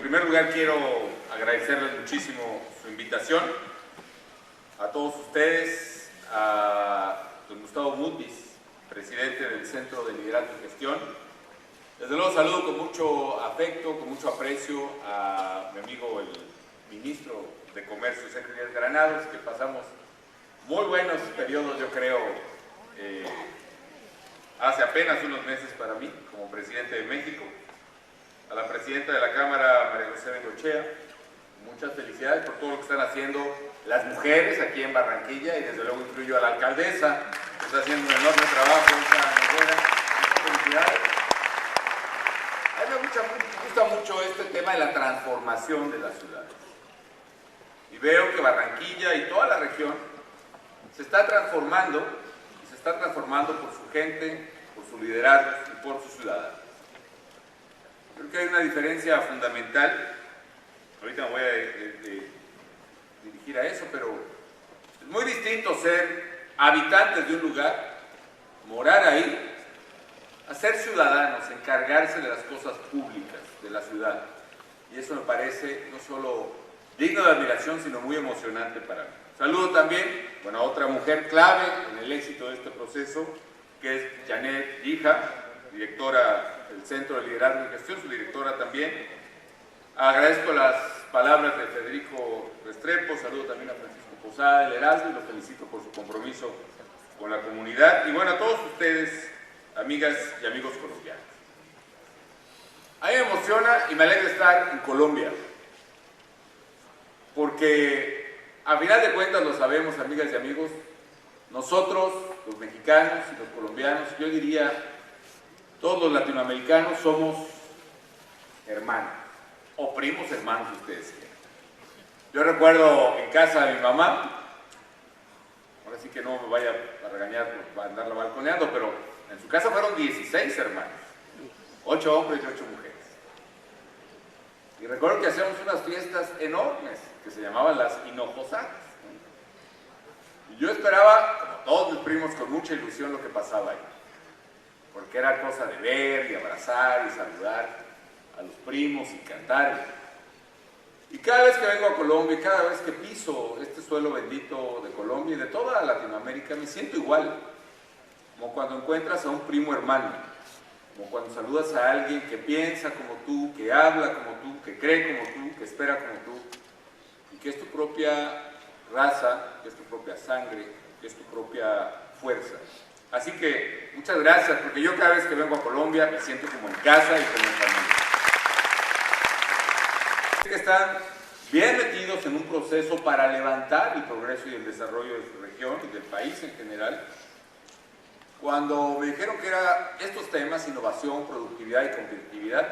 primer lugar quiero agradecerles muchísimo su invitación, a todos ustedes, a don Gustavo Mutis, presidente del Centro de Liderazgo y Gestión. Desde luego saludo con mucho afecto, con mucho aprecio a mi amigo el ministro de Comercio, Sergio Díaz Granados, que pasamos muy buenos periodos, yo creo, hace apenas unos meses para mí, como presidente de México. A la presidenta de la Cámara, María José Bengochea, muchas felicidades por todo lo que están haciendo las mujeres aquí en Barranquilla, y desde luego incluyo a la alcaldesa, que está haciendo un enorme trabajo, muchas felicidades. A mí me gusta mucho este tema de la transformación de las ciudades. Y veo que Barranquilla y toda la región se está transformando, y se está transformando por su gente, por su liderazgo y por sus ciudadanos. Creo que hay una diferencia fundamental, ahorita me voy a dirigir a eso, pero es muy distinto ser habitantes de un lugar, morar ahí, a ser ciudadanos, encargarse de las cosas públicas de la ciudad. Y eso me parece no solo digno de admiración, sino muy emocionante para mí. Saludo también, a otra mujer clave en el éxito de este proceso, que es Janet Hija, directora del Centro de Liderazgo y Gestión, su directora también. Agradezco las palabras de Federico Restrepo, saludo también a Francisco Posada del Erasmo y lo felicito por su compromiso con la comunidad. Y a todos ustedes, amigas y amigos colombianos. A mí me emociona y me alegra estar en Colombia, porque a final de cuentas lo sabemos, amigas y amigos, nosotros, los mexicanos y los colombianos, yo diría, todos los latinoamericanos somos hermanos, o primos hermanos, si ustedes quieren. Yo recuerdo en casa de mi mamá, ahora sí que no me vaya a regañar por andarla balconeando, pero en su casa fueron 16 hermanos, 8 hombres y 8 mujeres. Y recuerdo que hacíamos unas fiestas enormes, que se llamaban las Hinojosadas. Y yo esperaba, como todos mis primos, con mucha ilusión lo que pasaba ahí, porque era cosa de ver y abrazar y saludar a los primos y cantar. Y cada vez que vengo a Colombia, cada vez que piso este suelo bendito de Colombia y de toda Latinoamérica, me siento igual, como cuando encuentras a un primo hermano, como cuando saludas a alguien que piensa como tú, que habla como tú, que cree como tú, que espera como tú, y que es tu propia raza, que es tu propia sangre, que es tu propia fuerza. Así que muchas gracias, porque yo cada vez que vengo a Colombia me siento como en casa y como en familia. Así que están bien metidos en un proceso para levantar el progreso y el desarrollo de su región y del país en general. Cuando me dijeron que eran estos temas, innovación, productividad y competitividad,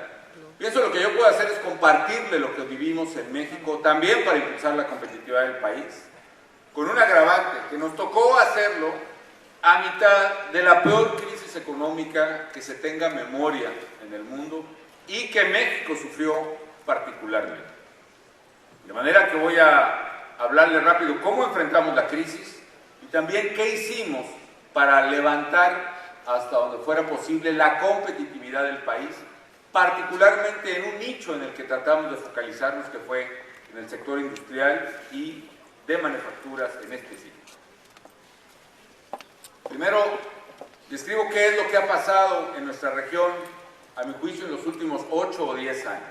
pienso lo que yo puedo hacer es compartirle lo que vivimos en México, también para impulsar la competitividad del país, con un agravante, que nos tocó hacerlo a mitad de la peor crisis económica que se tenga memoria en el mundo y que México sufrió particularmente. De manera que voy a hablarle rápido cómo enfrentamos la crisis y también qué hicimos para levantar hasta donde fuera posible la competitividad del país, particularmente en un nicho en el que tratamos de focalizarnos, que fue en el sector industrial y de manufacturas en específico. Primero, describo qué es lo que ha pasado en nuestra región, a mi juicio, en los últimos 8 o 10 años,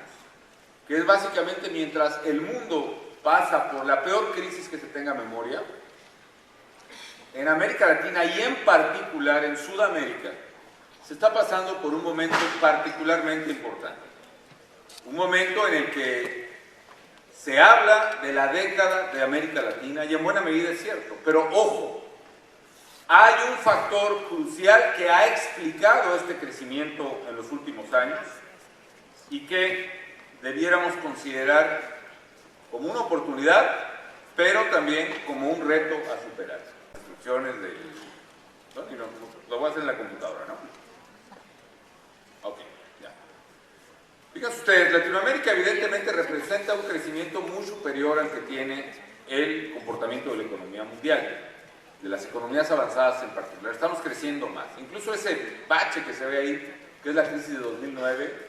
que es básicamente mientras el mundo pasa por la peor crisis que se tenga memoria, en América Latina y en particular en Sudamérica, se está pasando por un momento particularmente importante. Un momento en el que se habla de la década de América Latina, y en buena medida es cierto, pero ojo, hay un factor crucial que ha explicado este crecimiento en los últimos años y que debiéramos considerar como una oportunidad, pero también como un reto a superar. Instrucciones de... lo voy a hacer en la computadora, ¿no? Ok, ya. Fíjense ustedes, Latinoamérica evidentemente representa un crecimiento muy superior al que tiene el comportamiento de la economía mundial, de las economías avanzadas en particular. Estamos creciendo más. Incluso ese bache que se ve ahí, que es la crisis de 2009,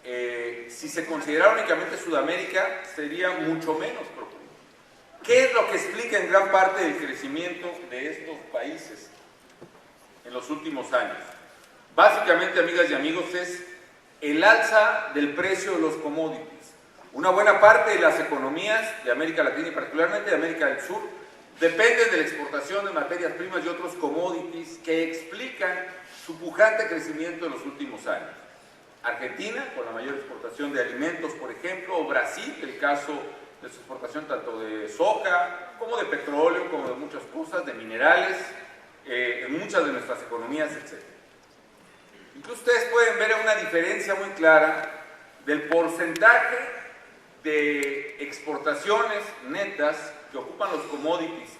si se considerara únicamente Sudamérica, sería mucho menos profundo. ¿Qué es lo que explica en gran parte el crecimiento de estos países en los últimos años? Básicamente, amigas y amigos, es el alza del precio de los commodities. Una buena parte de las economías de América Latina y particularmente de América del Sur dependen de la exportación de materias primas y otros commodities que explican su pujante crecimiento en los últimos años. Argentina, con la mayor exportación de alimentos, por ejemplo, o Brasil, el caso de su exportación tanto de soja, como de petróleo, como de muchas cosas, de minerales, en muchas de nuestras economías, etc. Incluso ustedes pueden ver una diferencia muy clara del porcentaje de exportaciones netas que ocupan los commodities,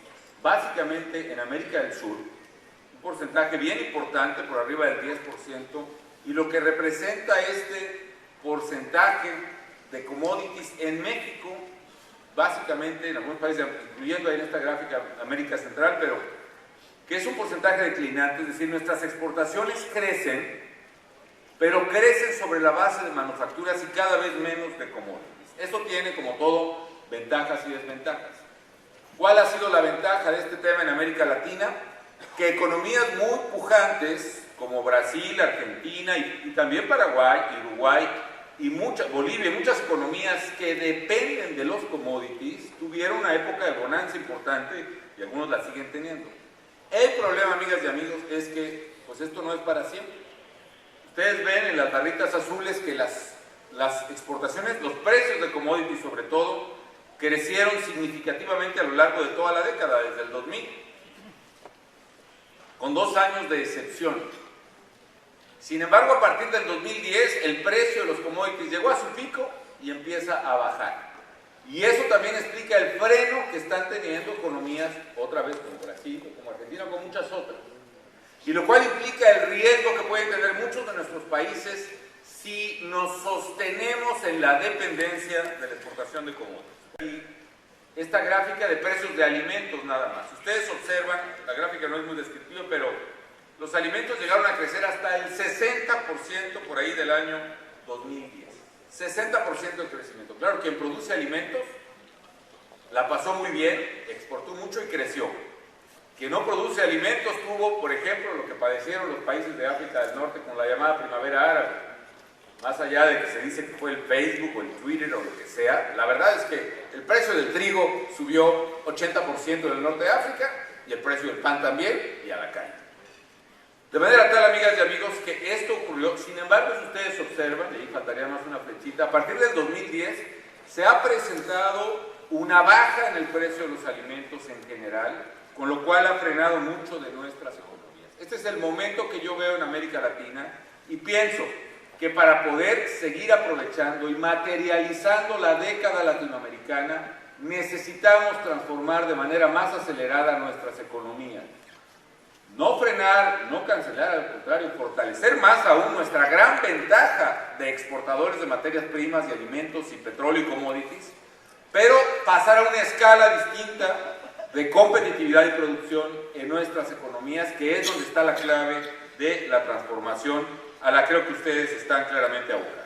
básicamente en América del Sur, un porcentaje bien importante, por arriba del 10%, y lo que representa este porcentaje de commodities en México, básicamente en algunos países, incluyendo ahí en esta gráfica América Central, pero que es un porcentaje declinante, es decir, nuestras exportaciones crecen, pero crecen sobre la base de manufacturas y cada vez menos de commodities. Esto tiene, como todo, ventajas y desventajas. ¿Cuál ha sido la ventaja de este tema en América Latina? Que economías muy pujantes, como Brasil, Argentina y también Paraguay, Uruguay y Bolivia, y muchas economías que dependen de los commodities, tuvieron una época de bonanza importante y algunos la siguen teniendo. El problema, amigas y amigos, es que pues esto no es para siempre. Ustedes ven en las barritas azules que las exportaciones, los precios de commodities sobre todo, crecieron significativamente a lo largo de toda la década, desde el 2000, con 2 años de excepción. Sin embargo, a partir del 2010, el precio de los commodities llegó a su pico y empieza a bajar. Y eso también explica el freno que están teniendo economías, otra vez como Brasil, como Argentina, como muchas otras. Y lo cual implica el riesgo que pueden tener muchos de nuestros países si nos sostenemos en la dependencia de la exportación de commodities. Y esta gráfica de precios de alimentos nada más. Ustedes observan, la gráfica no es muy descriptiva, pero los alimentos llegaron a crecer hasta el 60% por ahí del año 2010. 60% de crecimiento. Claro, quien produce alimentos la pasó muy bien, exportó mucho y creció. Quien no produce alimentos tuvo, por ejemplo, lo que padecieron los países de África del Norte con la llamada primavera árabe. Más allá de que se dice que fue el Facebook o el Twitter o lo que sea, la verdad es que el precio del trigo subió 80% en el norte de África y el precio del pan también, y a la calle. De manera tal, amigas y amigos, que esto ocurrió. Sin embargo, si ustedes observan, y ahí faltaría más una flechita, a partir del 2010 se ha presentado una baja en el precio de los alimentos en general, con lo cual ha frenado mucho de nuestras economías. Este es el momento que yo veo en América Latina y pienso que para poder seguir aprovechando y materializando la década latinoamericana, necesitamos transformar de manera más acelerada nuestras economías. No frenar, no cancelar, al contrario, fortalecer más aún nuestra gran ventaja de exportadores de materias primas y alimentos y petróleo y commodities, pero pasar a una escala distinta de competitividad y producción en nuestras economías, que es donde está la clave de la transformación a la que creo que ustedes están claramente abocados.